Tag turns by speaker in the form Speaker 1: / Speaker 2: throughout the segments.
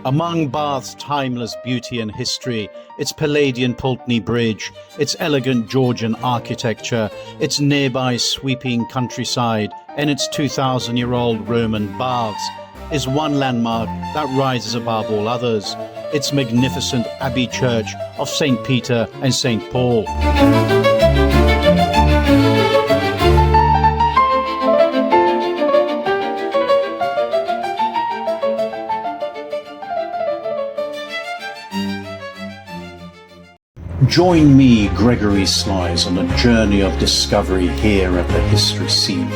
Speaker 1: Among Bath's timeless beauty and history, its Palladian Pulteney Bridge, its elegant Georgian architecture, its nearby sweeping countryside, and its 2,000-year-old Roman baths, is one landmark that rises above all others: its magnificent Abbey Church of St. Peter and St. Paul. Join me, Gregory Slice, on a journey of discovery here at the history scene,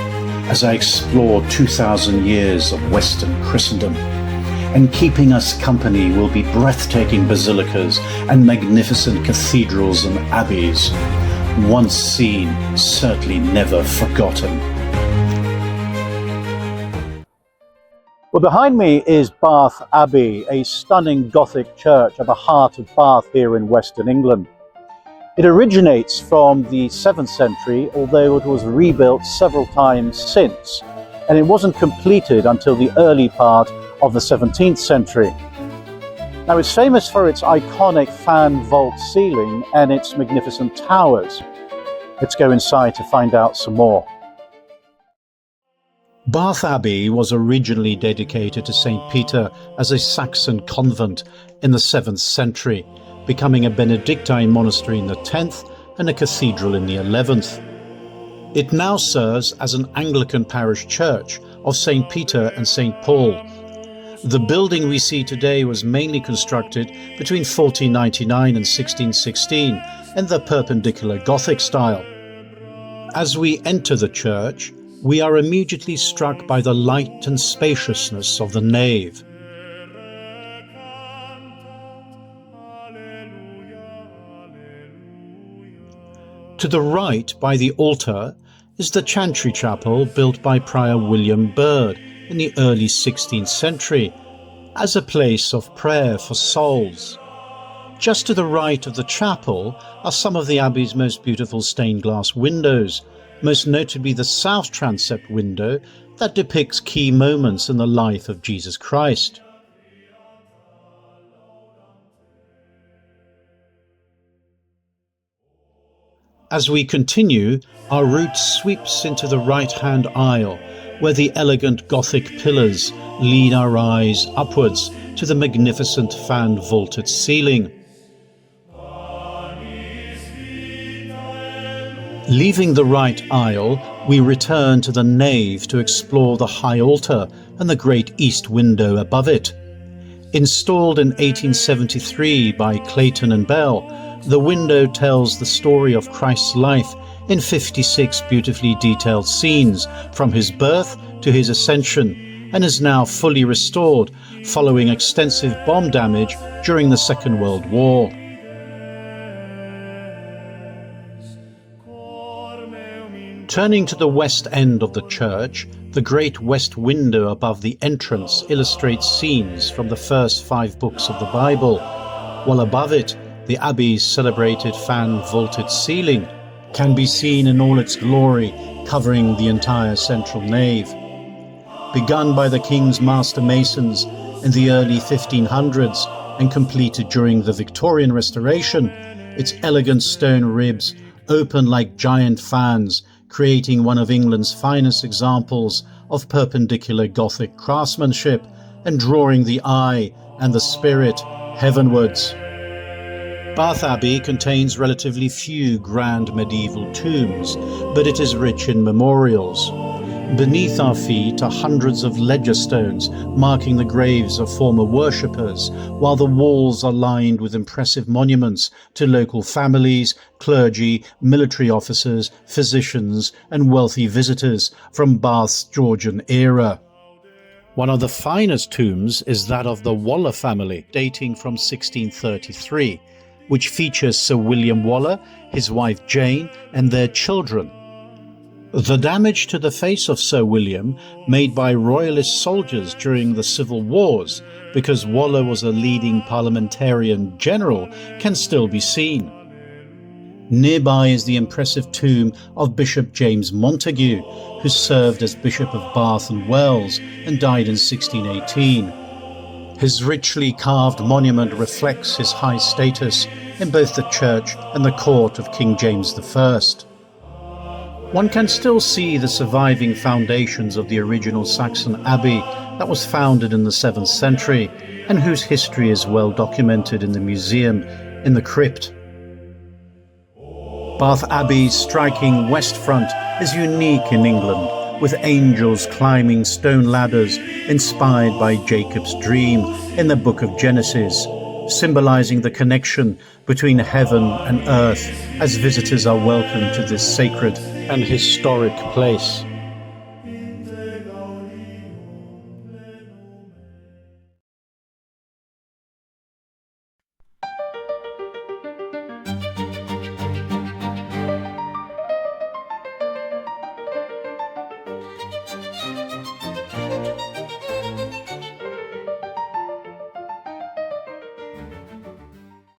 Speaker 1: as I explore 2,000 years of Western Christendom. And keeping us company will be breathtaking basilicas and magnificent cathedrals and abbeys, once seen, certainly never forgotten. Well, behind me is Bath Abbey, a stunning Gothic church at the heart of Bath here in Western England. It originates from the 7th century, although it was rebuilt several times since, and it wasn't completed until the early part of the 17th century. Now, it's famous for its iconic fan vault ceiling and its magnificent towers. Let's go inside to find out some more. Bath Abbey was originally dedicated to St. Peter as a Saxon convent in the 7th century, becoming a Benedictine monastery in the 10th and a cathedral in the 11th. It now serves as an Anglican parish church of St. Peter and St. Paul. The building we see today was mainly constructed between 1499 and 1616 in the Perpendicular Gothic style. As we enter the church, we are immediately struck by the light and spaciousness of the nave. To the right, by the altar, is the chantry chapel built by Prior William Byrd in the early 16th century as a place of prayer for souls. Just to the right of the chapel are some of the Abbey's most beautiful stained glass windows, most notably the south transept window that depicts key moments in the life of Jesus Christ. As we continue, our route sweeps into the right-hand aisle, where the elegant Gothic pillars lead our eyes upwards to the magnificent fan-vaulted ceiling. Leaving the right aisle, we return to the nave to explore the high altar and the great east window above it. Installed in 1873 by Clayton and Bell, the window tells the story of Christ's life in 56 beautifully detailed scenes from his birth to his ascension, and is now fully restored following extensive bomb damage during the Second World War. Turning to the west end of the church, the great west window above the entrance illustrates scenes from the first 5 books of the Bible, while above it, the Abbey's celebrated fan-vaulted ceiling can be seen in all its glory, covering the entire central nave. Begun by the King's master masons in the early 1500s and completed during the Victorian Restoration, its elegant stone ribs open like giant fans, creating one of England's finest examples of Perpendicular Gothic craftsmanship and drawing the eye and the spirit heavenwards. Bath Abbey contains relatively few grand medieval tombs, but it is rich in memorials. Beneath our feet are hundreds of ledger stones marking the graves of former worshippers, while the walls are lined with impressive monuments to local families, clergy, military officers, physicians, and wealthy visitors from Bath's Georgian era. One of the finest tombs is that of the Waller family, dating from 1633, which features Sir William Waller, his wife Jane, and their children. The damage to the face of Sir William, made by royalist soldiers during the civil wars, because Waller was a leading parliamentarian general, can still be seen. Nearby is the impressive tomb of Bishop James Montague, who served as Bishop of Bath and Wells and died in 1618. His richly carved monument reflects his high status in both the church and the court of King James I. One can still see the surviving foundations of the original Saxon abbey that was founded in the 7th century and whose history is well documented in the museum in the crypt. Bath Abbey's striking west front is unique in England, with angels climbing stone ladders inspired by Jacob's dream in the book of Genesis, symbolizing the connection between heaven and earth as visitors are welcomed to this sacred and historic place.